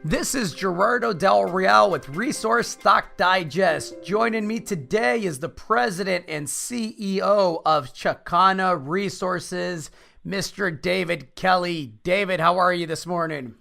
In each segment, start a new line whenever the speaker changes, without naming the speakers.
This is Gerardo Del Real with Resource Stock Digest. Joining me today is the president and CEO of Chakana Resources, Mr. David Kelley. David, how are you this morning?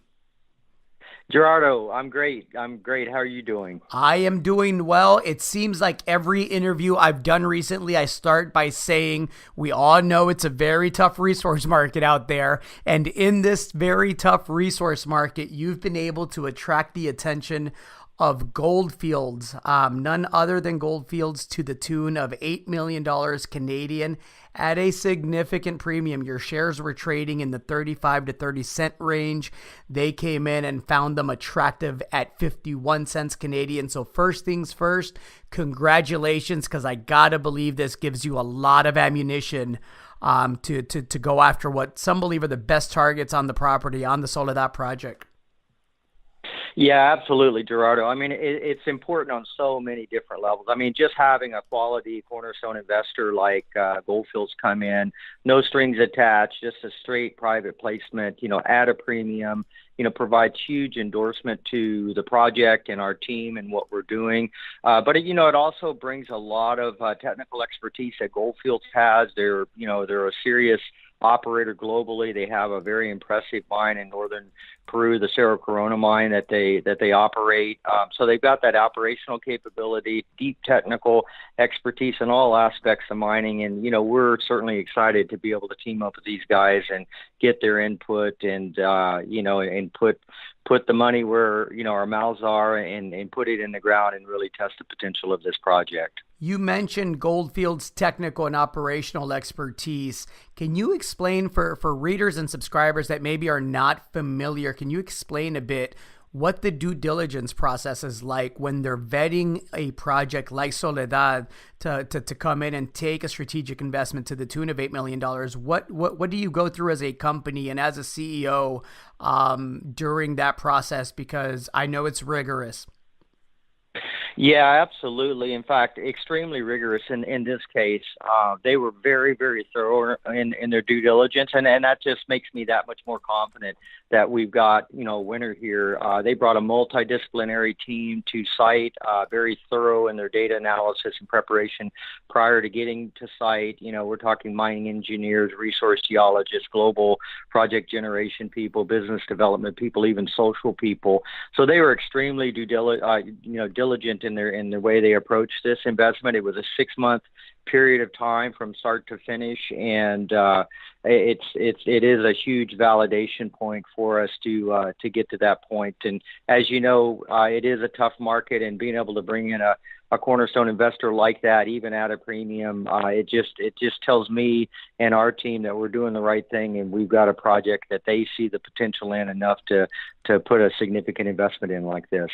Gerardo, I'm great. How are you doing?
I am doing well. It seems like every interview I've done recently, I start by saying we all know it's a very tough resource market out there. And in this very tough resource market, you've been able to attract the attention of Goldfields, none other than Goldfields, to the tune of $8 million Canadian at a significant premium. Your shares were trading in the 35 to 30 cent range. They came in and found them attractive at 51 cents Canadian. So first things first, congratulations, because I gotta believe this gives you a lot of ammunition to go after what some believe are the best targets on the property, on the Soledad project.
Yeah, absolutely, Gerardo. I mean, it's important on so many different levels. I mean, just having a quality cornerstone investor like Goldfields come in, no strings attached, just a straight private placement, at a premium, provides huge endorsement to the project and our team and what we're doing. But it also brings a lot of technical expertise that Goldfields has. They're a serious operator globally. They have a very impressive mine in northern Peru, the Cerro Corona mine that they operate. So they've got that operational capability, deep technical expertise in all aspects of mining. And, we're certainly excited to be able to team up with these guys and get their input and, and put the money where, our mouths are and put it in the ground and really test the potential of this project.
You mentioned Goldfield's technical and operational expertise. Can you explain for readers and subscribers that maybe are not familiar, can you explain a bit what the due diligence process is like when they're vetting a project like Soledad to come in and take a strategic investment to the tune of $8 million? What do you go through as a company and as a CEO during that process? Because I know it's rigorous.
Yeah, absolutely. In fact, extremely rigorous in this case. They were very, very thorough in their due diligence, and that just makes me that much more confident that we've got, a winner here. They brought a multidisciplinary team to site, very thorough in their data analysis and preparation prior to getting to site. We're talking mining engineers, resource geologists, global project generation people, business development people, even social people. So they were extremely diligent in the way they approached this investment. It was a 6-month period of time from start to finish, and it is a huge validation point for us to get to that point. And as you know, it is a tough market, and being able to bring in a cornerstone investor like that, even at a premium, it just tells me and our team that we're doing the right thing, and we've got a project that they see the potential in enough to put a significant investment in like this.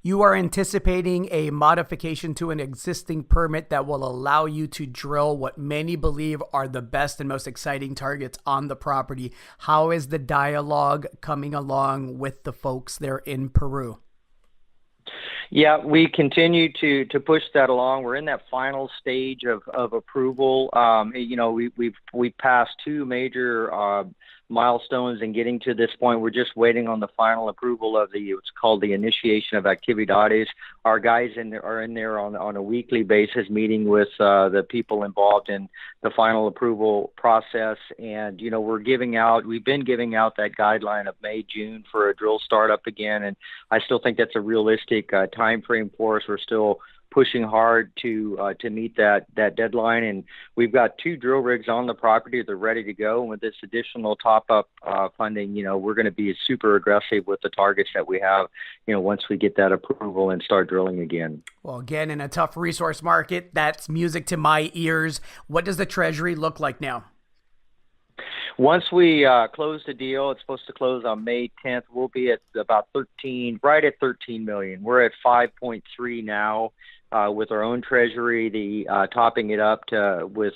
You are anticipating a modification to an existing permit that will allow you to drill what many believe are the best and most exciting targets on the property. How is the dialogue coming along with the folks there in Peru?
Yeah, we continue to push that along. We're in that final stage of approval. We've passed 2 major milestones in getting to this point. We're just waiting on the final approval of what's called the initiation of actividades. Our guys are in there on a weekly basis, meeting with the people involved in the final approval process. And we've been giving out that guideline of May, June for a drill startup again. And I still think that's a realistic time frame for us. We're still pushing hard to meet that deadline, and we've got 2 drill rigs on the property. They're ready to go. And with this additional top-up funding, we're going to be super aggressive with the targets that we have, once we get that approval and start drilling again.
Well, again, in a tough resource market, that's music to my ears. What does the Treasury look like now?
Once we close the deal, it's supposed to close on May 10th. We'll be at about right at 13 million. We're at 5.3 now. With our own treasury, topping it up with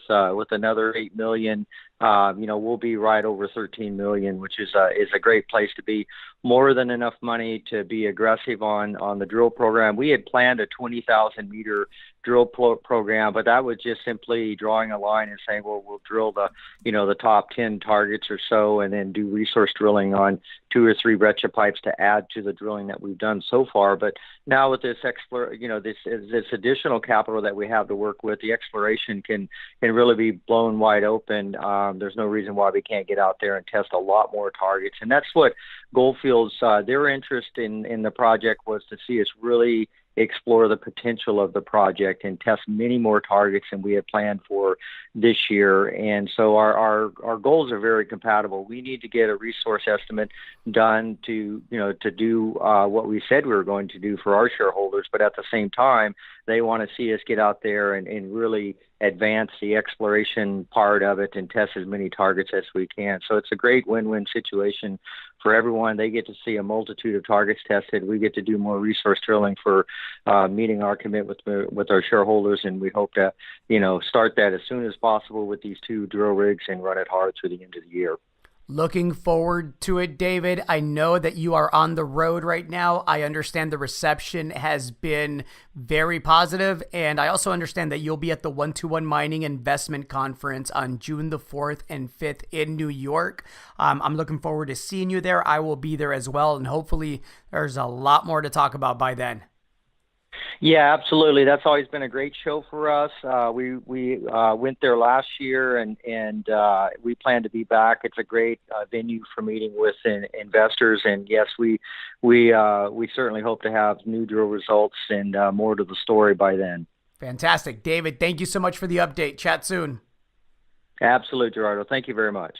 another 8 million, we'll be right over 13 million, which is a great place to be. More than enough money to be aggressive on the drill program. We had planned a 20,000 meter drill program, but that was just simply drawing a line and saying, well, we'll drill the top 10 targets or so, and then do resource drilling on 2 or 3 breccia pipes to add to the drilling that we've done so far. But now with this this additional capital that we have to work with, the exploration can really be blown wide open. There's no reason why we can't get out there and test a lot more targets, and that's what Goldfields, their interest in the project was to see us really explore the potential of the project and test many more targets than we had planned for this year. And so our goals are very compatible. We need to get a resource estimate done to do what we said we were going to do for our shareholders, but at the same time, they want to see us get out there and really advance the exploration part of it and test as many targets as we can. So it's a great win-win situation for everyone. They get to see a multitude of targets tested. We get to do more resource drilling for meeting our commitment with our shareholders, and we hope to, start that as soon as possible with these 2 drill rigs and run it hard through the end of the year.
Looking forward to it, David. I know that you are on the road right now. I understand the reception has been very positive, and I also understand that you'll be at the 121 Mining Investment Conference on June the 4th and 5th in New York. I'm looking forward to seeing you there. I will be there as well, and hopefully there's a lot more to talk about by then.
Yeah, absolutely. That's always been a great show for us. We went there last year, and we plan to be back. It's a great venue for meeting with investors, and yes, we certainly hope to have new drill results and more to the story by then.
Fantastic. David, thank you so much for the update. Chat soon.
Absolutely, Gerardo. Thank you very much.